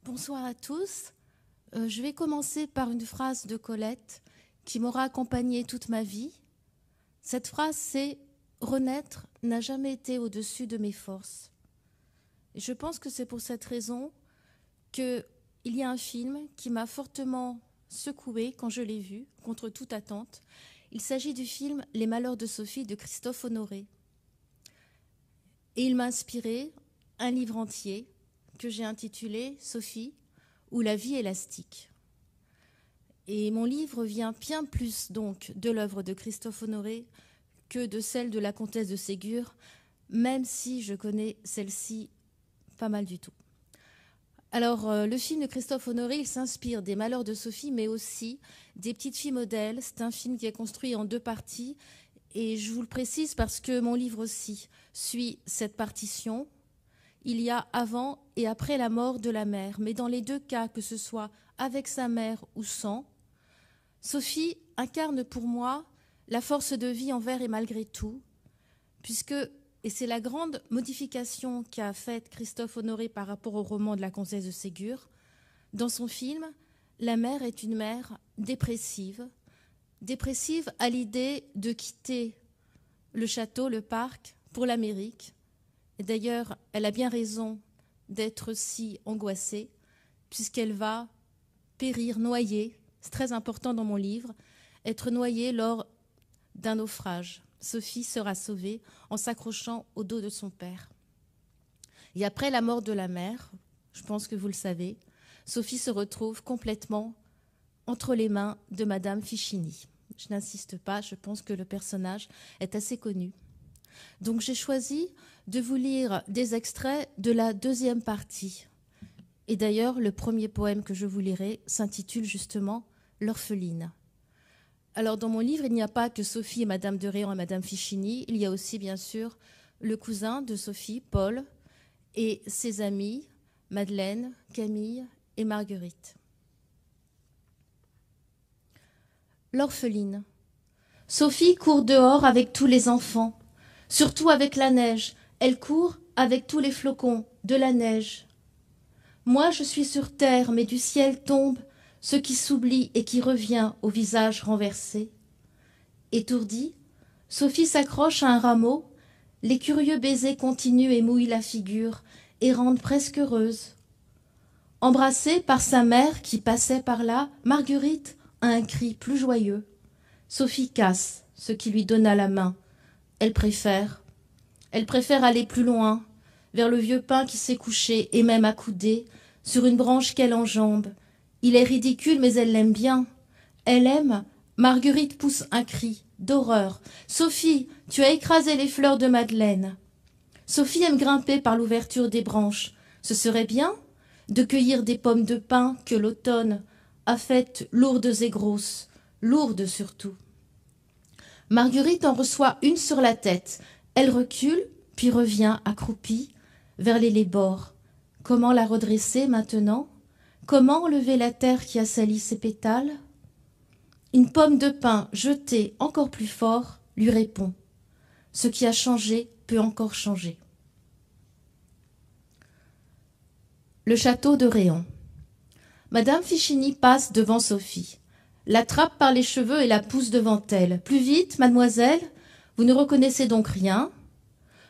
Bonsoir à tous. Je vais commencer par une phrase de Colette qui m'aura accompagnée toute ma vie. Cette phrase, c'est « Renaître n'a jamais été au-dessus de mes forces ». Et je pense que c'est pour cette raison qu'il y a un film qui m'a fortement secouée quand je l'ai vu, contre toute attente. Il s'agit du film « Les Malheurs de Sophie » de Christophe Honoré. Et il m'a inspiré un livre entier que j'ai intitulé « Sophie ou la vie élastique ». Et mon livre vient bien plus donc de l'œuvre de Christophe Honoré que de celle de la comtesse de Ségur, même si je connais celle-ci pas mal du tout. Alors, le film de Christophe Honoré, il s'inspire des Malheurs de Sophie, mais aussi des Petites filles modèles. C'est un film qui est construit en 2 parties, et je vous le précise parce que mon livre aussi suit cette partition. Il y a avant et après la mort de la mère, mais dans les 2 cas, que ce soit avec sa mère ou sans, Sophie incarne pour moi la force de vie envers et malgré tout, puisque, et c'est la grande modification qu'a faite Christophe Honoré par rapport au roman de la comtesse de Ségur, dans son film, la mère est une mère dépressive à l'idée de quitter le château, le parc, pour l'Amérique. Et d'ailleurs, elle a bien raison d'être si angoissée, puisqu'elle va périr, noyée, c'est très important dans mon livre, être noyée lors d'un naufrage. Sophie sera sauvée en s'accrochant au dos de son père. Et après la mort de la mère, je pense que vous le savez, Sophie se retrouve complètement entre les mains de Madame Fichini. Je n'insiste pas, je pense que le personnage est assez connu. Donc j'ai choisi de vous lire des extraits de la 2e partie. Et d'ailleurs, le premier poème que je vous lirai s'intitule justement « L'orpheline ». Alors dans mon livre, il n'y a pas que Sophie et Madame de Réan et Madame Fichini, il y a aussi bien sûr le cousin de Sophie, Paul, et ses amis, Madeleine, Camille et Marguerite. L'orpheline. Sophie court dehors avec tous les enfants, surtout avec la neige. Elle court avec tous les flocons de la neige. Moi, je suis sur terre, mais du ciel tombe ce qui s'oublie et qui revient au visage renversé. Étourdie, Sophie s'accroche à un rameau. Les curieux baisers continuent et mouillent la figure et rendent presque heureuse. Embrassée par sa mère qui passait par là, Marguerite a un cri plus joyeux. Sophie casse ce qui lui donna la main. Elle préfère aller plus loin, vers le vieux pin qui s'est couché et même accoudé sur une branche qu'elle enjambe. Il est ridicule, mais elle l'aime bien. Elle aime. Marguerite pousse un cri d'horreur. « Sophie, tu as écrasé les fleurs de Madeleine. » Sophie aime grimper par l'ouverture des branches. Ce serait bien de cueillir des pommes de pin que l'automne a faites lourdes et grosses, lourdes surtout. Marguerite en reçoit une sur la tête. Elle recule, puis revient accroupie vers les bords. Comment la redresser maintenant? Comment enlever la terre qui a sali ses pétales? Une pomme de pin jetée encore plus fort lui répond. Ce qui a changé peut encore changer. Le château de Réan. Madame Fichini passe devant Sophie, l'attrape par les cheveux et la pousse devant elle. « Plus vite, mademoiselle, vous ne reconnaissez donc rien ?»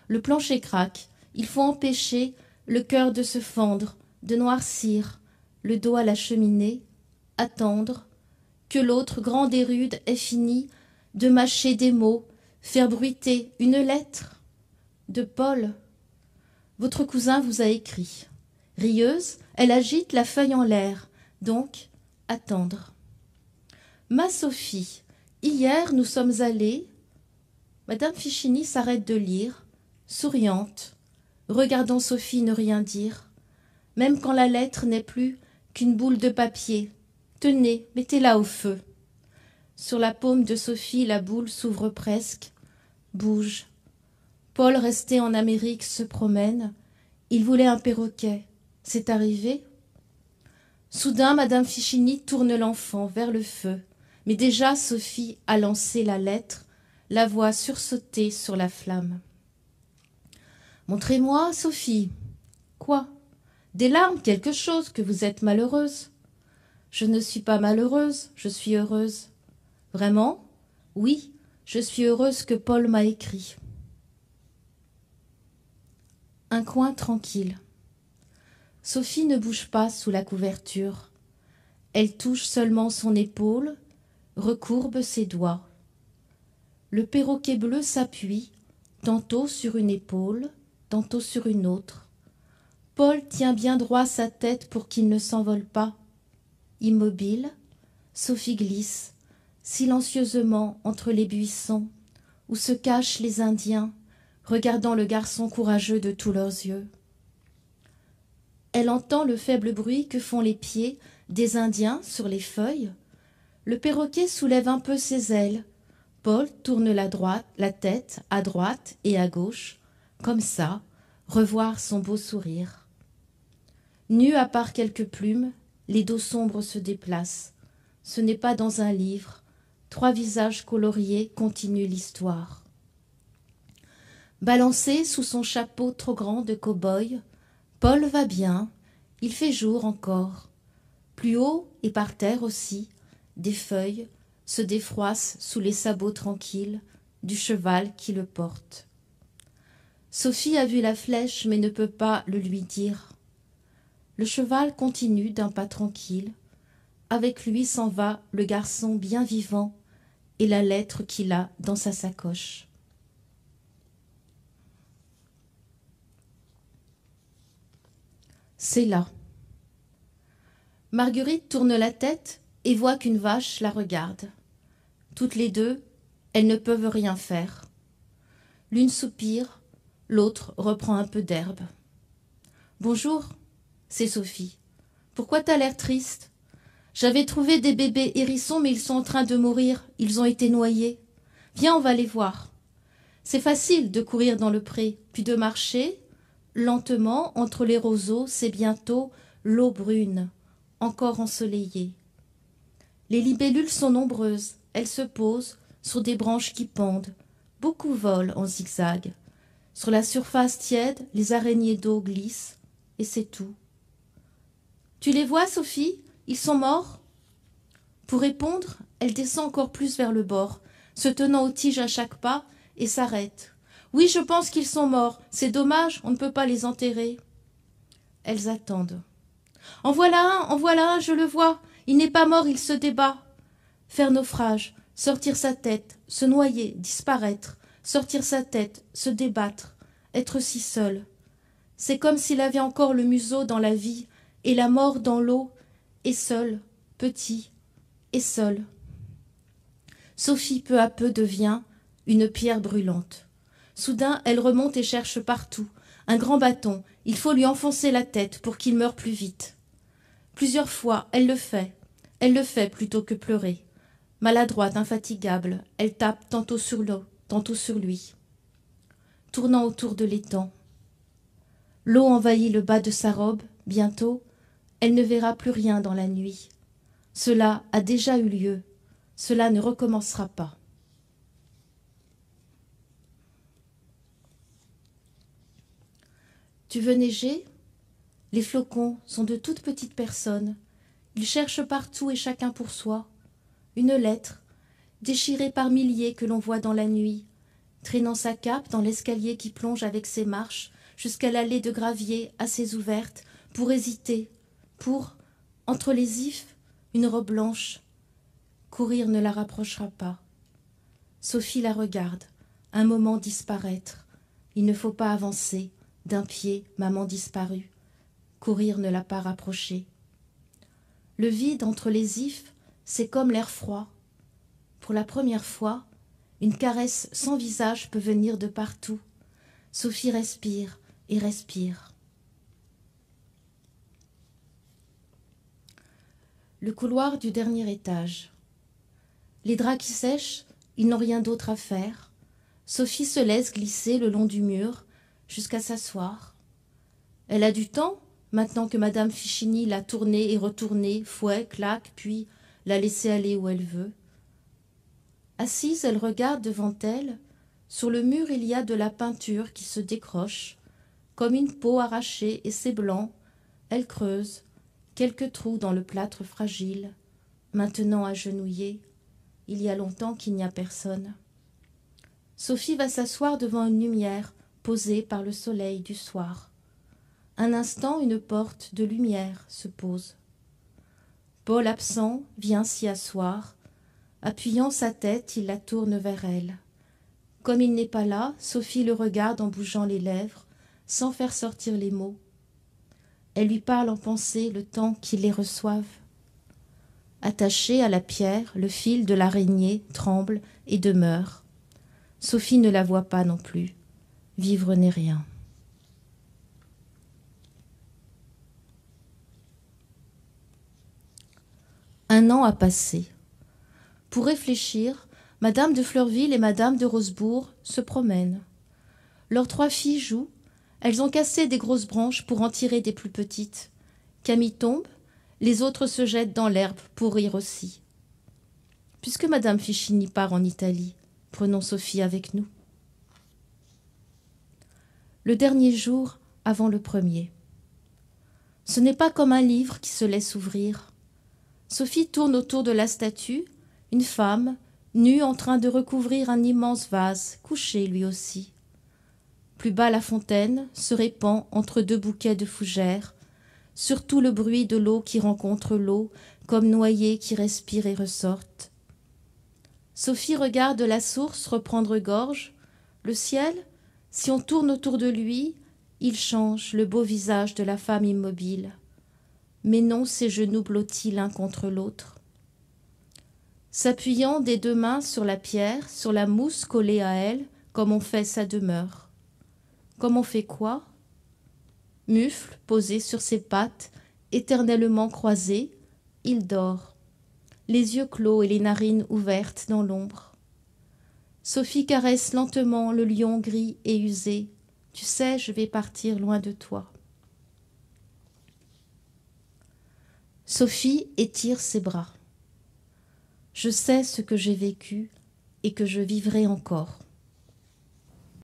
Le plancher craque. Il faut empêcher le cœur de se fendre, de noircir, le dos à la cheminée, attendre que l'autre, grande et rude, ait fini de mâcher des mots, faire bruiter une lettre de Paul. Votre cousin vous a écrit. Rieuse, elle agite la feuille en l'air, donc attendre. Ma Sophie, hier nous sommes allés. Madame Fichini s'arrête de lire, souriante, regardant Sophie ne rien dire, même quand la lettre n'est plus qu'une boule de papier. Tenez, mettez-la au feu. Sur la paume de Sophie, la boule s'ouvre presque, bouge. Paul, resté en Amérique, se promène. Il voulait un perroquet. C'est arrivé. Soudain, Madame Fichini tourne l'enfant vers le feu. Mais déjà, Sophie a lancé la lettre, la voix sursauter sur la flamme. « Montrez-moi, Sophie. »« Quoi » Des larmes, quelque chose, que vous êtes malheureuse. Je ne suis pas malheureuse, je suis heureuse. Vraiment? Oui, je suis heureuse que Paul m'a écrit. Un coin tranquille. Sophie ne bouge pas sous la couverture. Elle touche seulement son épaule, recourbe ses doigts. Le perroquet bleu s'appuie, tantôt sur une épaule, tantôt sur une autre. Paul tient bien droit sa tête pour qu'il ne s'envole pas. Immobile, Sophie glisse, silencieusement entre les buissons, où se cachent les Indiens, regardant le garçon courageux de tous leurs yeux. Elle entend le faible bruit que font les pieds des Indiens sur les feuilles. Le perroquet soulève un peu ses ailes. Paul tourne la tête à droite et à gauche, comme ça, revoir son beau sourire. Nus à part quelques plumes, les dos sombres se déplacent. Ce n'est pas dans un livre. 3 visages coloriés continuent l'histoire. Balancé sous son chapeau trop grand de cow-boy, Paul va bien, il fait jour encore. Plus haut et par terre aussi, des feuilles se défroissent sous les sabots tranquilles du cheval qui le porte. Sophie a vu la flèche mais ne peut pas le lui dire. Le cheval continue d'un pas tranquille. Avec lui s'en va le garçon bien vivant et la lettre qu'il a dans sa sacoche. C'est là. Marguerite tourne la tête et voit qu'une vache la regarde. Toutes les deux, elles ne peuvent rien faire. L'une soupire, l'autre reprend un peu d'herbe. « Bonjour, c'est Sophie. Pourquoi t'as l'air triste ? J'avais trouvé des bébés hérissons, mais ils sont en train de mourir. Ils ont été noyés. Viens, on va les voir. C'est facile de courir dans le pré, puis de marcher. Lentement, entre les roseaux, c'est bientôt l'eau brune, encore ensoleillée. Les libellules sont nombreuses. Elles se posent sur des branches qui pendent. Beaucoup volent en zigzag. Sur la surface tiède, les araignées d'eau glissent, et c'est tout. Tu les vois, Sophie ? Ils sont morts ? Pour répondre, elle descend encore plus vers le bord, se tenant aux tiges à chaque pas, et s'arrête. Oui, je pense qu'ils sont morts. C'est dommage, on ne peut pas les enterrer. Elles attendent. En voilà un, je le vois. Il n'est pas mort, il se débat. Faire naufrage, sortir sa tête, se noyer, disparaître, sortir sa tête, se débattre, être si seul. C'est comme s'il avait encore le museau dans la vie et la mort dans l'eau, et seul, petit, et seul. Sophie peu à peu devient une pierre brûlante. Soudain, elle remonte et cherche partout. Un grand bâton, il faut lui enfoncer la tête pour qu'il meure plus vite. Plusieurs fois, elle le fait plutôt que pleurer. Maladroite, infatigable, elle tape tantôt sur l'eau, tantôt sur lui. Tournant autour de l'étang. L'eau envahit le bas de sa robe, bientôt, elle ne verra plus rien dans la nuit. Cela a déjà eu lieu, cela ne recommencera pas. Tu veux neiger ? Les flocons sont de toutes petites personnes. Ils cherchent partout et chacun pour soi. Une lettre, déchirée par milliers que l'on voit dans la nuit, traînant sa cape dans l'escalier qui plonge avec ses marches jusqu'à l'allée de gravier assez ouverte, pour hésiter, pour, entre les ifs, une robe blanche. Courir ne la rapprochera pas. Sophie la regarde, un moment disparaître. Il ne faut pas avancer. D'un pied, maman disparue. Courir ne l'a pas rapprochée. Le vide entre les ifs, c'est comme l'air froid. Pour la première fois, une caresse sans visage peut venir de partout. Sophie respire et respire. Le couloir du dernier étage. Les draps qui sèchent, ils n'ont rien d'autre à faire. Sophie se laisse glisser le long du mur jusqu'à s'asseoir. Elle a du temps, maintenant que Madame Fichini l'a tournée et retournée, fouet, claque, puis l'a laissée aller où elle veut. Assise, elle regarde devant elle. Sur le mur, il y a de la peinture qui se décroche, comme une peau arrachée, et c'est blanc, Elle creuse quelques trous dans le plâtre fragile, maintenant agenouillée. Il y a longtemps qu'il n'y a personne. Sophie va s'asseoir devant une lumière posée par le soleil du soir. Un instant, une porte de lumière se pose. Paul, absent, vient s'y asseoir. Appuyant sa tête, il la tourne vers elle. Comme il n'est pas là, Sophie le regarde en bougeant les lèvres, sans faire sortir les mots. Elle lui parle en pensée le temps qu'il les reçoive. Attaché à la pierre, le fil de l'araignée tremble et demeure. Sophie ne la voit pas non plus. Vivre n'est rien. Un an a passé. Pour réfléchir, Madame de Fleurville et Madame de Rosebourg se promènent. Leurs 3 filles jouent. Elles ont cassé des grosses branches pour en tirer des plus petites. Camille tombe, les autres se jettent dans l'herbe pour rire aussi. Puisque Madame Fichini part en Italie, prenons Sophie avec nous. Le dernier jour avant le premier. Ce n'est pas comme un livre qui se laisse ouvrir. Sophie tourne autour de la statue, une femme, nue en train de recouvrir un immense vase, couché lui aussi. Plus bas la fontaine se répand entre 2 bouquets de fougères, surtout le bruit de l'eau qui rencontre l'eau, comme noyés qui respirent et ressortent. Sophie regarde la source reprendre gorge. Le ciel, si on tourne autour de lui, il change le beau visage de la femme immobile. Mais non ses genoux blottis l'un contre l'autre. S'appuyant des 2 mains sur la pierre, sur la mousse collée à elle, comme on fait sa demeure. Comme on fait quoi? Mufle posé sur ses pattes, éternellement croisées, il dort, les yeux clos et les narines ouvertes dans l'ombre. Sophie caresse lentement le lion gris et usé. Tu sais, je vais partir loin de toi. Sophie étire ses bras. Je sais ce que j'ai vécu et que je vivrai encore.